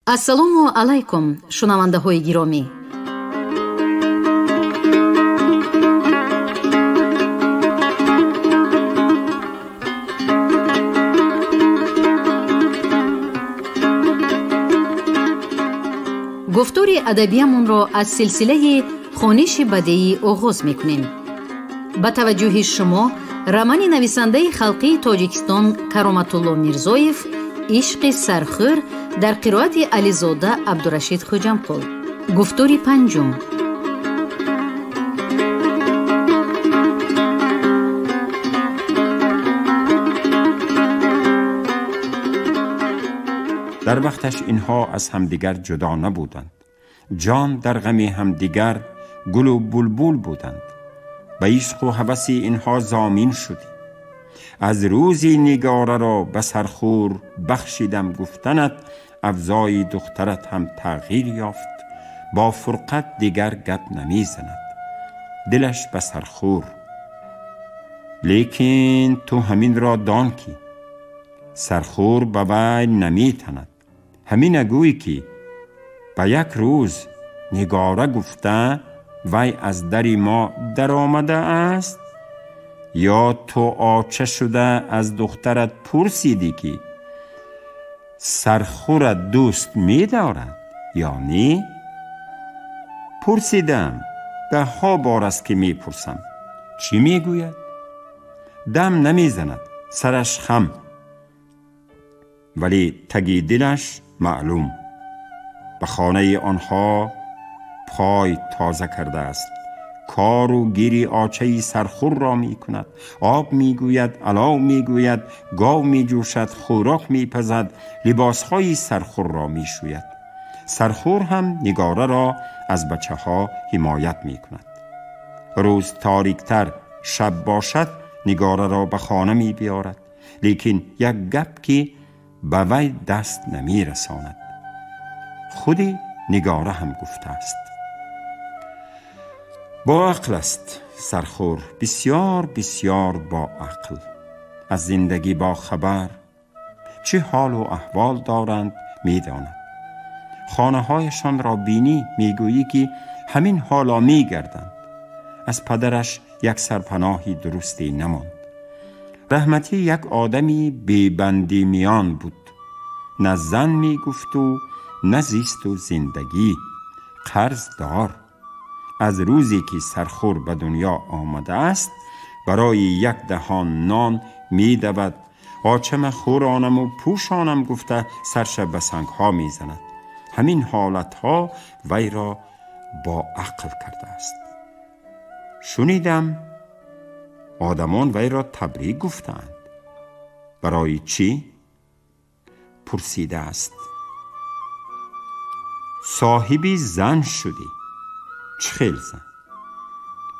ассалому алайкум шунавандаҳои гиромӣ. гуфтори адабиямонро аз силсилаи хониши бадеӣ оғоз мекунем. ба таваҷҷӯҳи шумо романи нависандаи халқии тоҷикистон Кароматулло Мирзоев ишқи сархӯр дар қироати Ализода Абдурашид Хоҷамқул. гуфтори панҷум. در وقتش اینها از همدیگر جدا نبودند. جان در غم همدیگر گل و بلبل بودند. به عشق و هوس اینها ضامین شدی. از روزی نگاره را به سرخور بخشیدم گفتنت، افزای دخترت هم تغییر یافت. با فرقت دیگر گپ نمی زند، دلش به سرخور. لیکن تو همین را دان کی سرخور به وی نمی تند. همین اگوی که به یک روز نگاره گفته وی از دری ما در آمده است، یا تو آچه شده از دخترت پرسیدی که سرخورت دوست می دارد یا نه؟ پرسیدم، ده ها بار است که می پرسم. چی می گوید؟ دم نمی زند، سرش خم، ولی تگی دلش معلوم. به خانه آنها پای تازه کرده است. کار و گیری آچه سرخور را می کند. آب می گوید، علاو می گوید، گاو می جوشد، خوراک می پزد، لباسهای سرخور را می شوید. سرخور هم نگاره را از بچه ها حمایت می کند. روز تاریکتر شب باشد نگاره را به خانه می بیارد، لیکن یک گپ که به وی دست نمی رساند. خودی نگاره هم گفته است. با عقل است سرخور، بسیار بسیار با عقل. از زندگی با خبر، چه حال و احوال دارند می داند. خانه هایشان را بینی می گویی که همین حالا می گردند. از پدرش یک سرپناهی درستی نماند. رحمتی یک آدمی بیبندی میان بود. نه زن می گفت و نه زیست و زندگی. قرض دار. از روزی که سرخور به دنیا آمده است برای یک دهان نان می دود. آچم خورانم و پوشانم گفته سرش به سنگ ها می زند. همین حالت ها وی را با عقل کرده است. شنیدم آدمان وی را تبریک گفتند. برای چی؟ پرسیده است. صاحبی زن شدی. چخیل زن.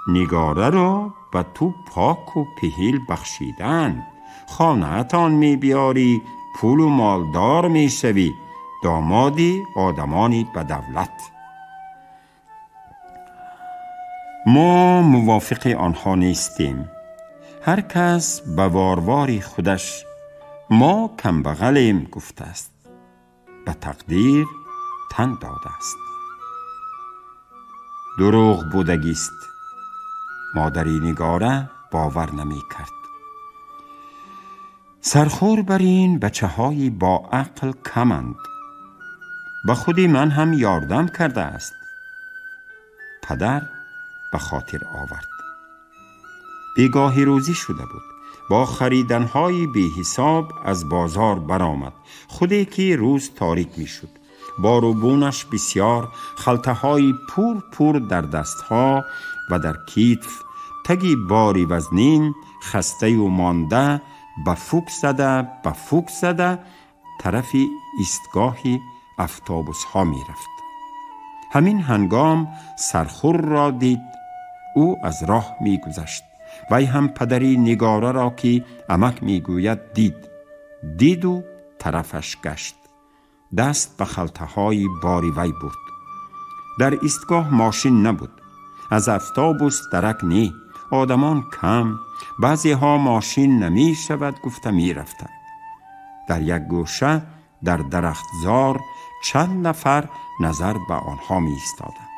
نگاره را به تو پاک و پهیل بخشیدن. خانه‌تان می بیاری، پول و مالدار می شوی، دامادی آدمانی به دولت. ما موافق آنها نیستیم. هر کس به وارواری خودش. ما کم بغلیم گفته است. به تقدیر تن داده است. دروغ بودگیست. مادری نگاره باور نمی کرد. سرخور بر این بچه های با عقل کمند. به خودی من هم یاردم کرده است. پدر به خاطر آورد. بیگاهی روزی شده بود. با خریدنهای بی حساب از بازار برآمد. خودی که روز تاریک می شد. باروبونش بسیار، خلطه های پور در دستها و در کیف، تگی باری وزنین، خسته و مانده، به فوک زده طرف ایستگاهی اتوبوس ها می رفت. همین هنگام سرخور را دید. او از راه می گذشت. وی هم پدری نگاره را که عمک می گوید دید و طرفش گشت. دست به خلطه های باری وی برد. در ایستگاه ماشین نبود. از اتوبوس درک نی. آدمان کم. بعضی ها ماشین نمی شود گفته می رفتند. در یک گوشه در درختزار چند نفر نظر به آنها می ایستادند.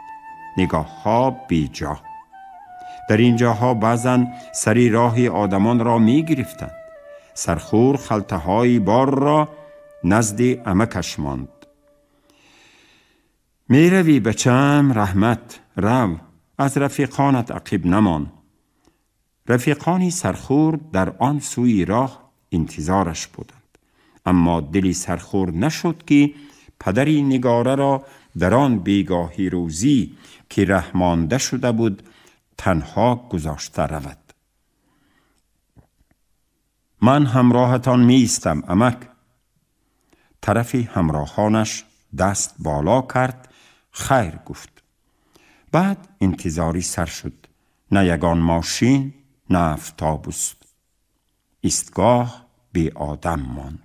نگاه ها بی جا. در این جاها بعضن سری راه آدمان را می گرفتند. سرخور خلطه های بار را نزد عمکش ماند. می روی بچم رحمت، رو، از رفیقانت عقیب نمان. رفیقانی سرخور در آن سوی راه انتظارش بودند، اما دلی سرخور نشد که پدری نگاره را در آن بیگاهی روزی که رحمانده شده بود تنها گذاشته رود. من همراهتان می ایستم عمک. طرفی همراهانش دست بالا کرد، خیر گفت. بعد انتظاری سر شد. نه یگان ماشین، نه افتابوس. ایستگاه بی آدم ماند.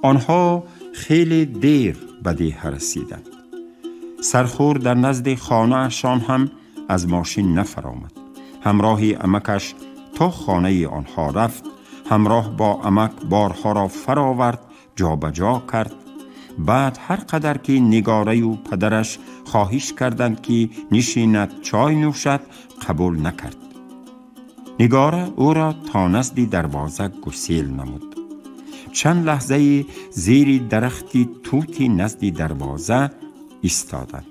آنها خیلی دیر به دیه رسیدند. سرخور در نزد خانه اشان هم از ماشین نفرآمد. همراهی عمکش تا خانه آنها رفت. همراه با عمک بارها را فرآورد، جا به جا کرد. بعد هر قدر که نگاره و پدرش خواهش کردند که نشیند چای نوشد، قبول نکرد. نگاره او را تا نزد دروازه گسیل نمود. چند لحظه زیر درختی توتی نزد دروازه ایستادند.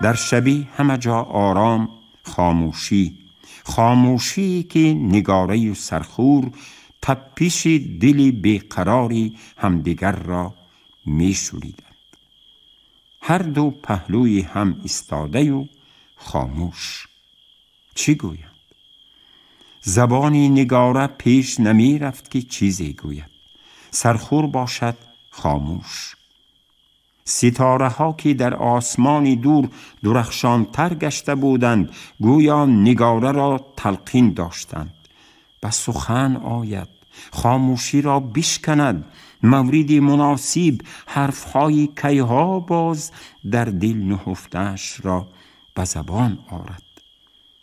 در شبی همه جا آرام، خاموشی که نگاره و سرخور تپش دلی بیقراری همدیگر را می شوریدند. هر دو پهلوی هم ایستاده و خاموش. چی گویند؟ زبانی نگاره پیش نمی رفت که چیزی گوید. سرخور باشد خاموش. ستاره ها که در آسمانی دور درخشان تر گشته بودند گویا نگاره را تلقین داشتند. به سخن آید، خاموشی را بشکند، موردی مناسب حرفهای کیها باز در دل نهفته‌اش را به زبان آرد.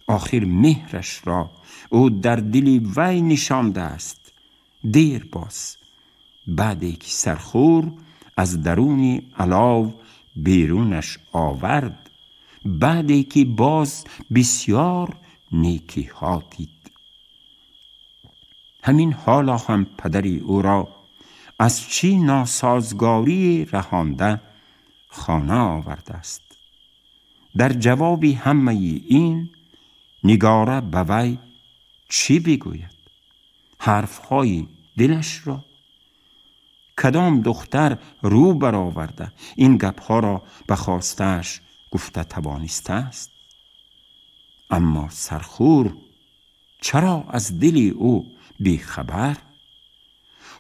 آخر مهرش را او در دل وی نشانده است. دیر باز بعدی که سرخور از درون علاو بیرونش آورد، بعدی که باز بسیار نیکی ها دید. همین حالا هم پدری او را از چی ناسازگاری رهانده خانه آورده است. در جوابی همه این نگاره به وی چی بگوید؟ حرفهای دلش را؟ کدام دختر رو برآورده این گپها را به خواسته‌اش گفته توانسته است؟ اما سرخور چرا از دل او بیخبر؟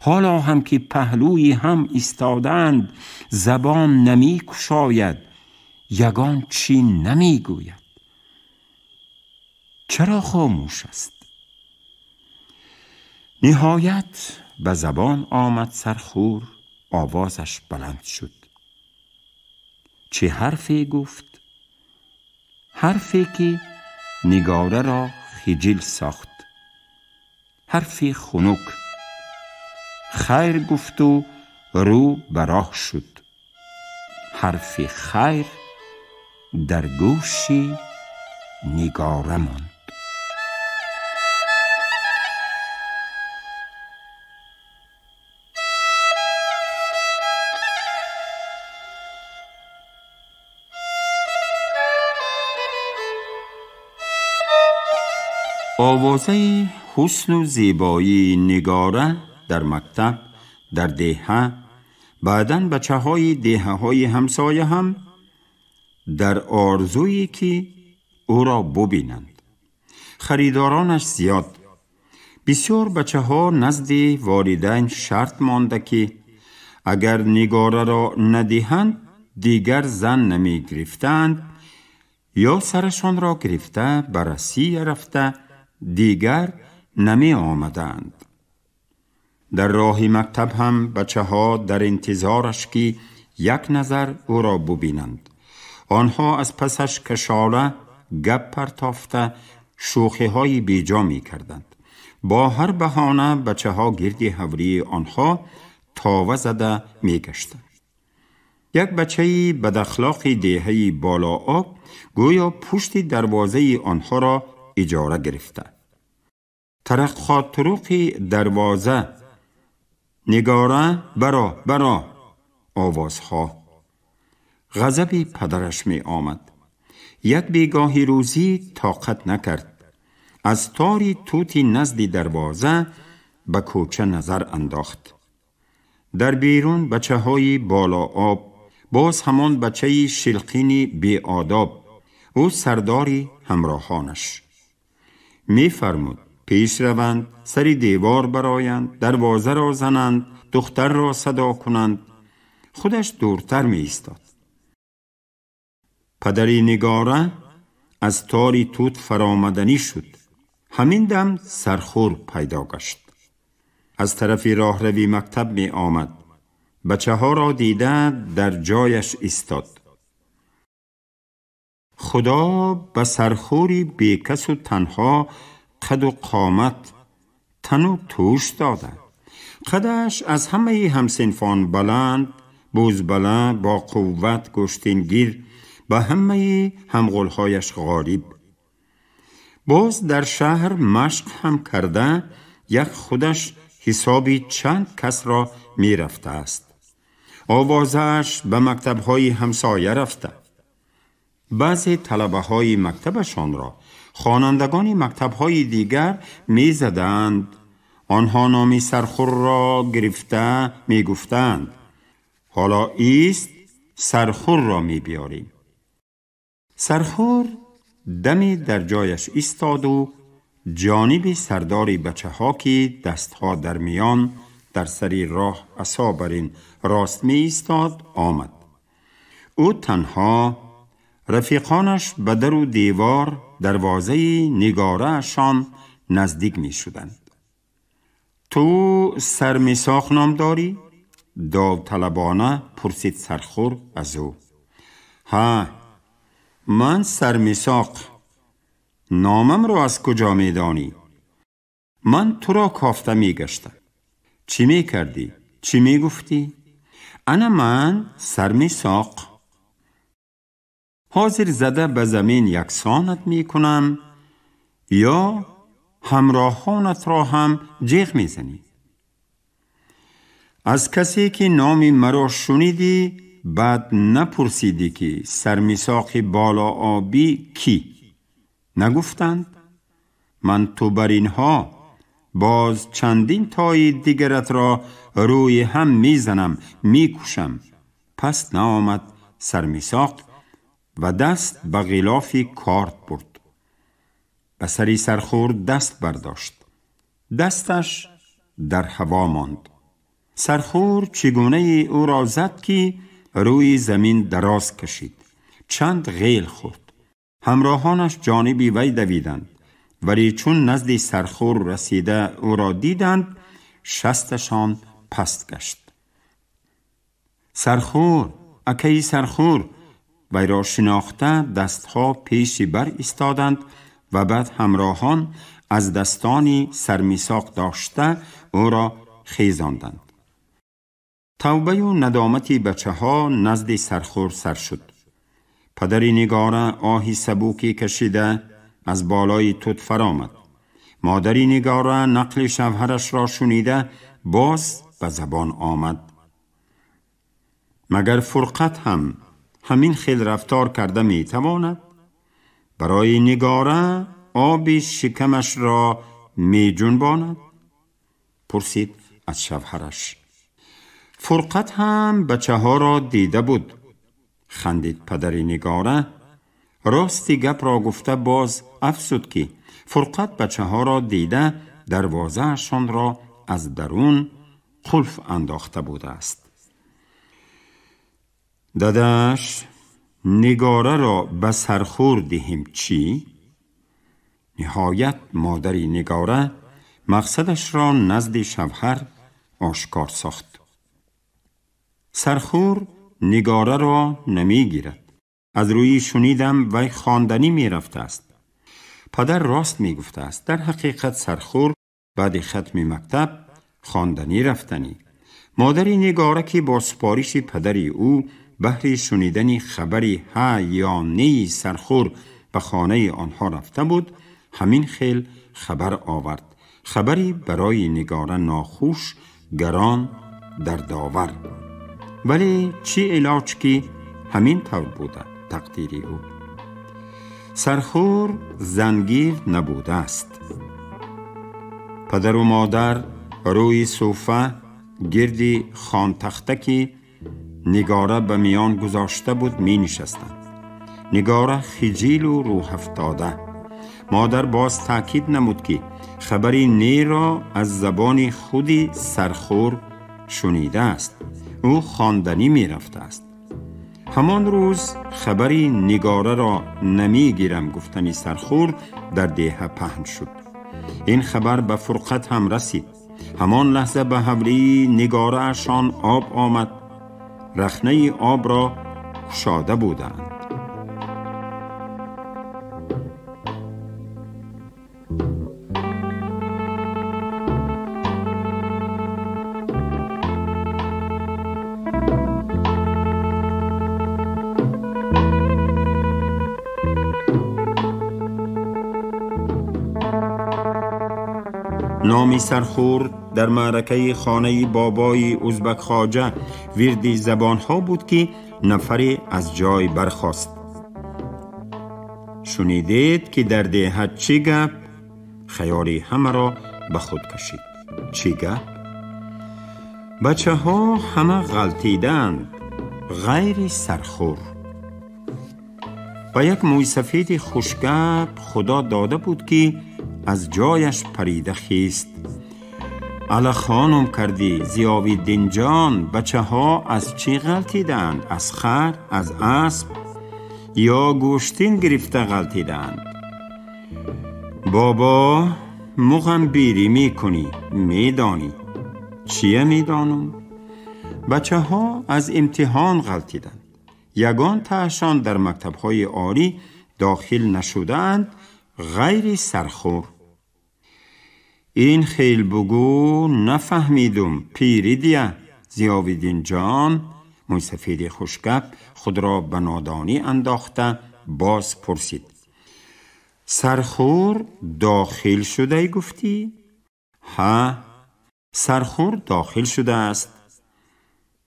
حالا هم که پهلوی هم ایستادند زبان نمی گشاید، یگان چی نمی گوید. چرا خاموش است؟ نهایت به زبان آمد سرخور. آوازش بلند شد. چه حرفی گفت؟ حرفی که نگاره را خجل ساخت. حرفی خنک. خیر گفت و رو به راه شد. حرف خیر در گوشی نگاره ماند. آوازه حسن و زیبایی نگاره در مکتب، در دهه، بعداً بچه های دهه های همسایه هم در آرزویی که او را ببینند. خریدارانش زیاد. بسیار بچه ها نزد والدین شرط مانده که اگر نگاره را ندهند دیگر زن نمی گرفتند یا سرشان را گرفته بررسی رفته دیگر نمی آمدند. در راه مکتب هم بچه ها در انتظارش که یک نظر او را ببینند. آنها از پسش کشاله گپ پرتافته شوخی های بیجا می کردند. با هر بهانه بچه ها گرد حوری آنها تاوه زده می گشتند. یک بچه بد اخلاق دهه بالا آب گویا پشت دروازه آنها را اجاره گرفته. ترقات طرق دروازه، نگاره برا آوازها. غضب پدرش می آمد. یک بیگاهی روزی طاقت نکرد. از تاری توتی نزد دروازه به کوچه نظر انداخت. در بیرون بچه های بالا آب، باز همان بچه شلقینی بی آداب، او سرداری همراهانش. می فرمود پیش روند، سری دیوار برایند، دروازه را زنند، دختر را صدا کنند. خودش دورتر می ایستاد. پدری نگاره از تاری توت فرامدنی شد. همین دم سرخور پیدا گشت. از طرف راه روی مکتب می آمد. بچه ها را دیده در جایش ایستاد. خدا به سرخوری بیکس و تنها قد و قامت تن و توش داده. قدش از همه همسنفان بلند، بزبله، با قوت، گشتینگیر، به همه همغلهایش غالب. باز در شهر مشق هم کرده، یک خودش حسابی چند کس را می رفته است. آوازش به مکتب‌های همسایه رفته. بعضی طلبه های مکتبشان را خوانندگان مکتب‌های دیگر می زدند. آنها نام سرخور را گرفته می گفتند حالا ایست سرخور را می بیاریم. سرخور دمی در جایش ایستاد و جانب سرداری بچه ها که دستها در میان در سری راه عصا برین راست می ایستاد آمد. او تنها، رفیقانش به در و دیوار دروازه نگاره اشان نزدیک می شدند. تو سرمیساق نام داری؟ داوطلبانه پرسید سرخور از او. ها، من سرمیساق. نامم را از کجا می دانی؟ من تو را کافته می گشتم. چی می کردی؟ چی می گفتی؟ انا من سرمیساق. حاضر زده به زمین یکسانت می کنم یا همراهانت را هم جیغ می زنی. از کسی که نام مرا شنیدی بعد نپرسیدی که سرمیساق بالا آبی کی؟ نگفتند؟ من تو بر اینها باز چندین تای دیگرت را روی هم میزنم میکشم. پس نآمد سرمیساق و دست به غلافی کارت برد. به سری سرخور دست برداشت. دستش در هوا ماند. سرخور چگونه او را زد که روی زمین دراز کشید. چند غیل خورد. همراهانش جانبی وی دویدند، ولی چون نزد سرخور رسیده او را دیدند شستشان پست گشت. سرخور، اکی سرخور. وی را شناخته دستها پیش بر ایستادند و بعد همراهان از دستانی سرمیساق داشته او را خیزاندند. توبه و ندامتی بچه ها نزد سرخور سر شد. پدری نگاره آهی سبوکی کشیده از بالای توت فرامد. مادری نگاره نقل شوهرش را شنیده باز به زبان آمد. مگر فرقت هم همین خیل رفتار کرده می تواند؟ برای نگاره آب شکمش را می جنباند؟ پرسید از شوهرش. فرقت هم بچه ها را دیده بود. خندید پدر نگاره. راستی گپ را گفته باز افزود که فرقت بچه ها را دیده دروازه‌شان را از درون قلف انداخته بوده است. داداش، نگاره را به سرخور دهیم چی؟ نهایت مادر نگاره مقصدش را نزد شوهر آشکار ساخت. سرخور نگاره را نمی گیرد. از روی شنیدم وی خواندنی می رفته است. پدر راست می گفته است. در حقیقت سرخور بعد ختم مکتب خواندنی رفتنی. مادر نگاره که با سپارش پدر او بهر شنیدن خبری ها یا نی سرخور به خانه آنها رفته بود، همین خیل خبر آورد. خبری برای نگاره ناخوش، گران، دردآور. ولی چی علاج که همین طور بوده تقدیری او. سرخور زنگیر نبوده است. پدر و مادر روی صوفه گردی خان تختکی نگاره به میان گذاشته بود می نشستند. نگاره خجیل و روح افتاده. مادر باز تأکید نمود که خبری نی را از زبان خودی سرخور شنیده است. او خواندنی می رفته است. همان روز خبری نگاره را نمی گیرم گفتنی سرخور در دیه پهن شد. این خبر به فرقت هم رسید. همان لحظه به حولی نگاره اشان آب آمد. رخنه آب را گشاده بودند. نامی سرخور در معرکه خانه بابای ازبک خواجه وردی زبانها بود که نفری از جای برخاست. شنیدید که در دیه چی گپ؟ خیالی همه را به خود کشید. چی گپ؟ بچه ها همه غلطیدند غیر سرخور. و یک موی سفید خوشگپ خدا داده بود که از جایش پریده خیست. الا خانم کردی ضیاءالدین جان، بچه ها از چی غلطیدند؟ از خر، از اسب یا گوشتین گرفته غلطیدند؟ بابا مغم بیری میکنی، میدانی. چیه میدانم؟ بچه ها از امتحان غلطیدند. یگان تاشان در مکتب های عالی داخل نشدند غیر سرخور. این خیل بگو نفهمیدم پیری دیه. ضیاءالدین جان موی سفید خوشگپ خود را به نادانی انداخته باز پرسید. سرخور داخل شده گفتی؟ ها، سرخور داخل شده است.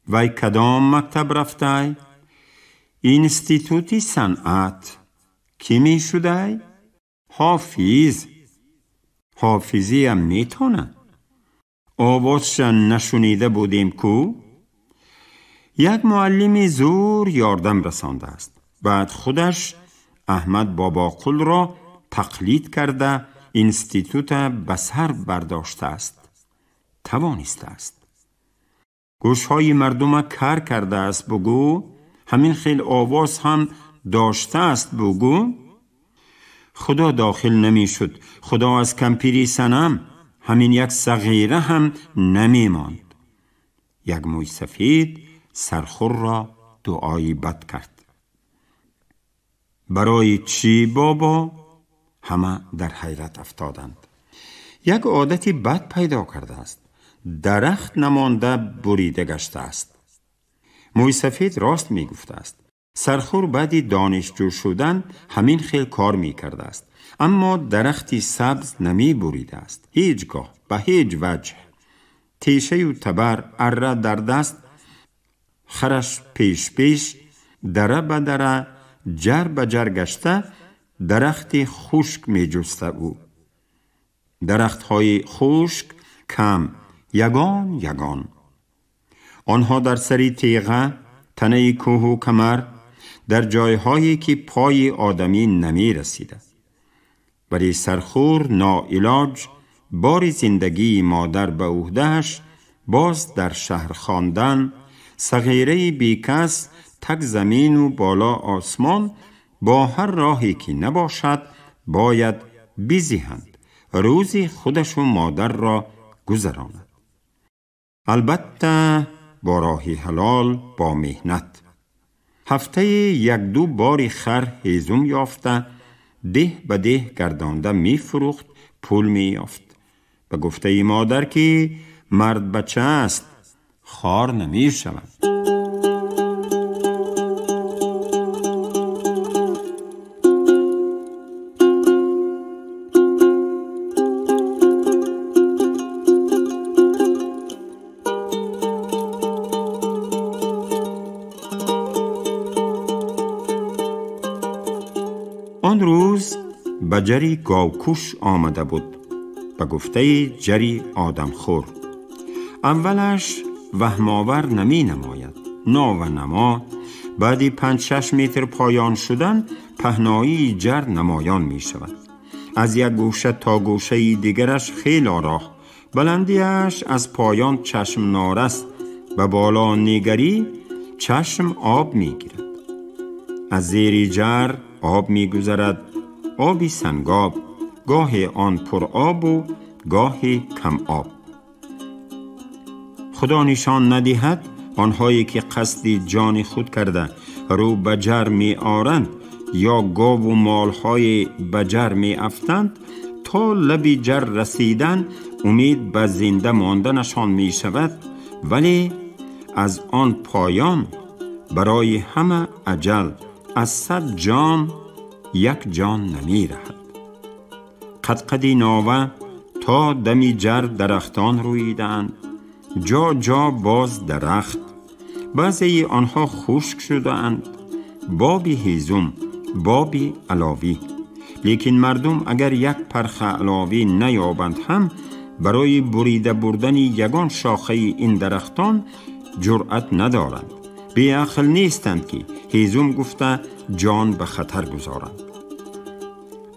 وی کدام مکتب رفته؟ اینستیتوتی صنعت. کی می شده؟ حافظی هم میتونه. آوازش نشنیده بودیم کو؟ یک معلمی زور یاردم رسانده است. بعد خودش احمد بابا قل را تقلید کرده اینستیتوت به سر برداشته است. توانسته است. گوشهای مردم کار کرده است بگو. همین خیل آواز هم داشته است بگو. خدا داخل نمی شد. خدا از کمپیری صنم همین یک صغیره هم نمی ماند. یک موی سفید سرخور را دعایی بد کرد. برای چی بابا؟ همه در حیرت افتادند. یک عادتی بد پیدا کرده است. درخت نمانده بریده گشته است. موی سفید راست می گفته است. سرخور بعدی دانشجو شدن همین خیل کار می کرده است. اما درختی سبز نمی بریده است. هیچگاه به هیچ وجه. تیشه و تبر اره در دست، خرش پیش دره به دره جر به جر گشته درختی خشک می جسته او. درختهای خشک کم یگان. آنها در سری تیغه، تنه کوه و کمر در جایهایی که پای آدمی نمی رسیده. ولی سرخور ناعلاج بار زندگی مادر به عهده‌اش باز در شهر خواندن، صغیره بیکس تک زمین و بالا آسمان، با هر راهی که نباشد باید بزیهند روزی خودش و مادر را گذراند. البته با راهی حلال، با مهنت. هفته 1-2 بار خر هیزم یافته ده به ده گردانده می فروخت، پول می یافت. به گفته مادر که مرد بچه است، خوار نمی شود. آن روز به جری گاوکوش آمده بود، به گفته جری آدمخور. اولش وهم‌آور نمی نماید، نا و نما. بعدی 5-6 متر پایان شدن پهنایی جر نمایان می شود. از یک گوشه تا گوشه دیگرش خیلی راه، بلندیش از پایان چشم نارست، به بالا نگری چشم آب می گیرد. از زیر جر آب می گذرد، آبی سنگاب، گاه آن پر آب و گاهی کم آب. خدا نشان ندهد آنهایی که قصد جان خود کرده رو به جر می آرند یا گاو و مالهای به جر می افتند، تا لب جر رسیدن امید به زنده ماندنشان می شود، ولی از آن پایان برای همه اجل از 100 جان 1 جان نمی رهد. قدقدی ناوه تا دمی جر درختان رویدند، جا جا باز درخت. بعضی آنها خشک شدند، بابی هیزم، بابی علاوی. لیکن مردم اگر یک پرخ علاوی نیابند هم برای بریده بردن یگان شاخه این درختان جرأت ندارند. بی عقل نیستند که هیزم گفته جان به خطر گذارند.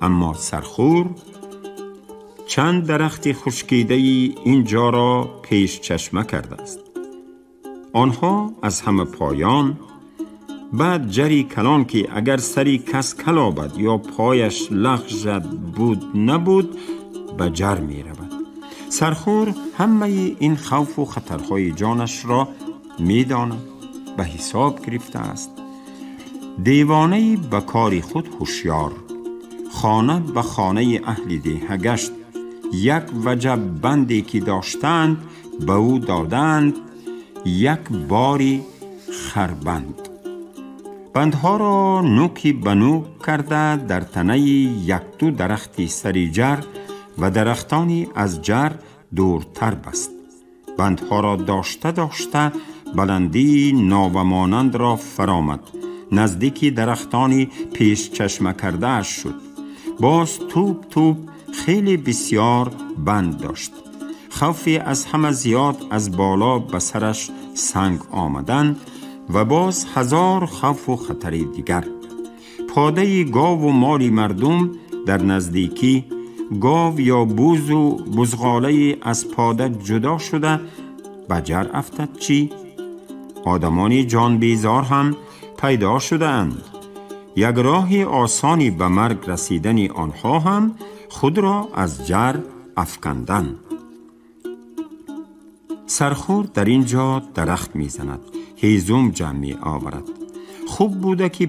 اما سرخور چند درخت خشکیده اینجا را پیش چشمه کرده است. آنها از همه پایان، بعد جری کلان که اگر سری کس کلابد یا پایش لغزد بود نبود به جر می رود. سرخور همه این خوف و خطرهای جانش را می داند، به حساب گرفته است. دیوانه به کار خود هوشیار، خانه به خانه اهل دیه گشت. یک وجب بندی که داشتند به او دادند، یک باری خربند. بندها را نوکی به نوک کرده در تنه 1-2 درختی سری جر و درختانی از جر دورتر بست. بندها را داشته بلندی ناومانند را فرامد، نزدیکی درختانی پیش چشمه کرده اش شد. باز توپ خیلی بسیار بند داشت. خوفی از همه زیاد از بالا به سرش سنگ آمدن و باز 1000 خوف و خطر دیگر. پاده گاو و مال مردم در نزدیکی، گاو یا بوز و بزغاله از پاده جدا شده به جر افتد چی؟ آدمانی جان بیزار هم پیدا شده اند. یک راه آسانی به مرگ رسیدن آنها هم خود را از جر افکندن. سرخور در اینجا درخت می زند، هیزم جمع می آورد. خوب بوده که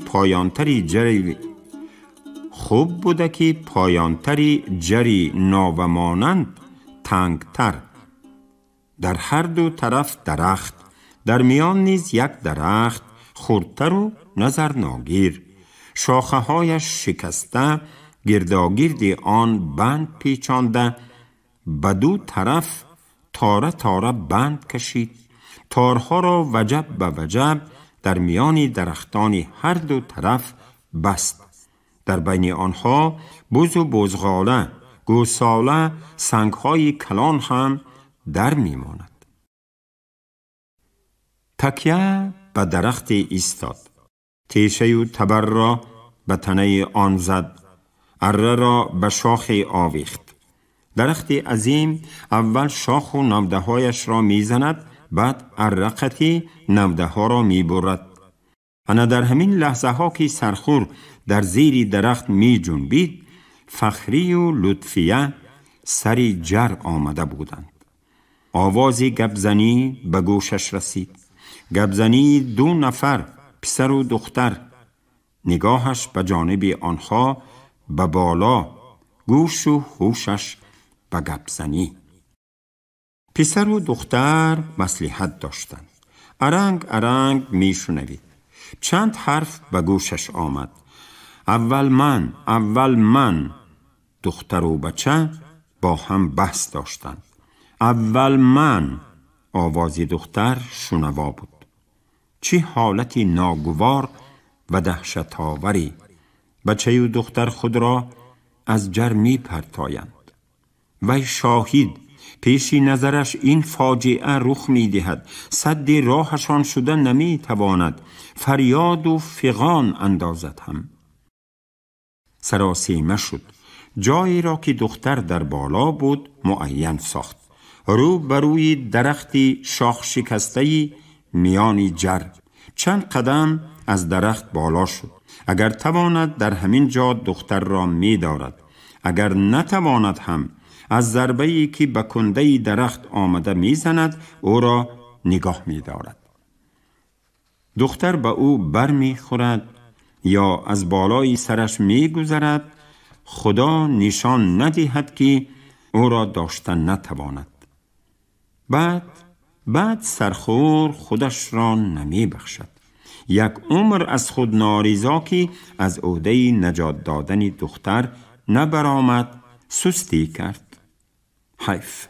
پایانتری جری ناومانند تنگتر. در هر دو طرف درخت، در میان نیز یک درخت خردتر و نظر ناگیر. شاخه هایش شکسته، گرداگرد آن بند پیچانده. به 2 طرف تاره بند کشید. تارها را وجب به وجب در میان درختان هر 2 طرف بست. در بین آنها بز و بزغاله، گوساله، سنگهای کلان هم در میماند. تکیه به درخت ایستاد. تیشه و تبر را به تنه آن زد، اره را به شاخ آویخت. درخت عظیم اول شاخ و نوده هایش را می زند، بعد ارقتی نوده ها را می برد. انا در همین لحظه ها که سرخور در زیر درخت می جنبید، فخری و لطفیه سری جر آمده بودند. آوازی گبزنی به گوشش رسید. گبزنی 2 نفر پسر و دختر. نگاهش به جانب آنها به بالا، گوش و هوشش به گبزنی. پسر و دختر مصلحت داشتند. ارنگ ارنگ می شنوید. چند حرف به گوشش آمد. اول من. دختر و بچه با هم بحث داشتند. اول من. آواز دختر شنوا بود. چه حالتی ناگوار و دهشت آوری. بچه و دختر خود را از جر می پرتایند. وی شاهد، پیش نظرش این فاجعه رخ می دهد. سد راهشان شده نمی تواند. فریاد و فغان اندازد هم. سراسیمه شد. جایی را که دختر در بالا بود معین ساخت. رو بروی درختی شاخ شکسته‌ای میانی جر. چند قدم از درخت بالا شد. اگر تواند در همین جا دختر را می دارد. اگر نتواند هم از ضربه‌ای که به کنده درخت آمده می زند او را نگاه می دارد. دختر به او بر می خورد یا از بالای سرش می گذرد، خدا نشان ندهد که او را داشتن نتواند. بعد سرخور خودش را نمی بخشد. یک عمر از خود ناریزا که از عهده نجات دادن دختر نبرآمد سستی کرد. حیف.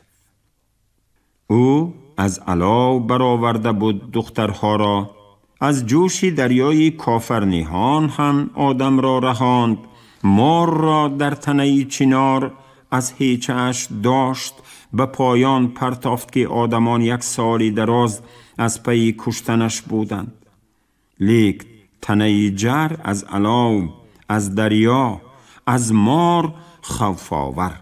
او از علاو برآورده بود دخترها را. از جوش دریای کافرنیهان هم آدم را رهاند. مار را در تنه چنار از هیچش داشت، به پایان پرتافت که آدمان 1 سالی دراز از پی کشتنش بودند. لیک تنه جر از علاو، از دریا، از مار خوف آور.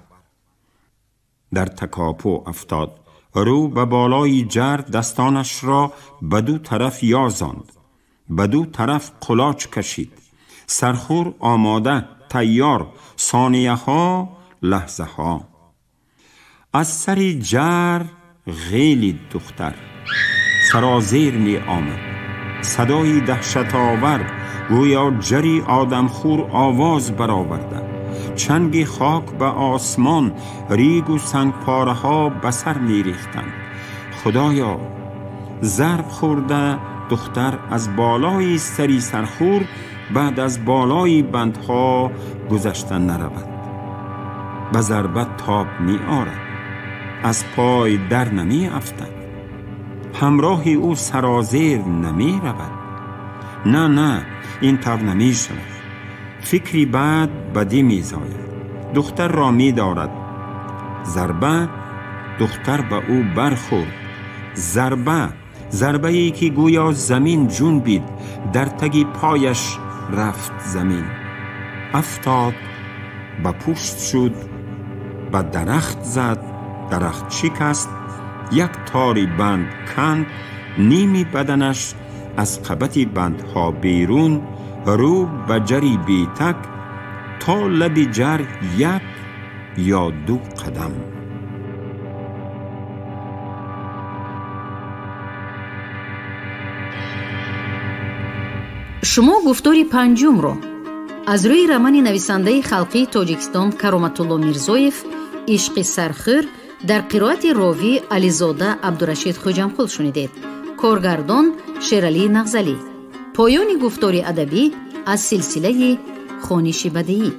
در تکاپو افتاد. رو به بالای جر دستانش را به 2 طرف یازاند. به 2 طرف قلاچ کشید. سرخور آماده، تیار، ثانیه ها، لحظه ها. از سر جر غیلی دختر سرازیر می آمد. صدای دهشت آور گویا جری آدمخور آواز برآورده. چنگ خاک به آسمان، ریگ و سنگ پاره ها به سر می ریختند. خدایا، ضرب خورده دختر از بالای سری سرخور بعد از بالای بندها گذشتن نرود. به ضربت تاب می آرد. از پای در نمی افتد. همراه او سرازیر نمی رود. نه این طور نمی شود. فکری بعد بدی می زاید. دختر را می دارد. ضربه، دختر به او برخورد. ضربه ای که گویا زمین جنبید. در تگ پایش رفت زمین. افتاد، به پشت شد، به درخت زد. درخت شکست. 1 تاری بند کند. نیمی بدنش از قبط بندها بیرون، رو به جری بیتک تا لب جر 1 یا 2 قدم. شما گفتاری 5 رو از روی رمان نویسنده خلقی تاجیکستان کرامتالله میرزویف عشق سرخور در قرائت راوی علیزاده عبدالرشید خوجمقل شنیدید. کارگردان شیرعلی نغزلی. پایان گفتار ادبی از سلسله خوانش بدیعی.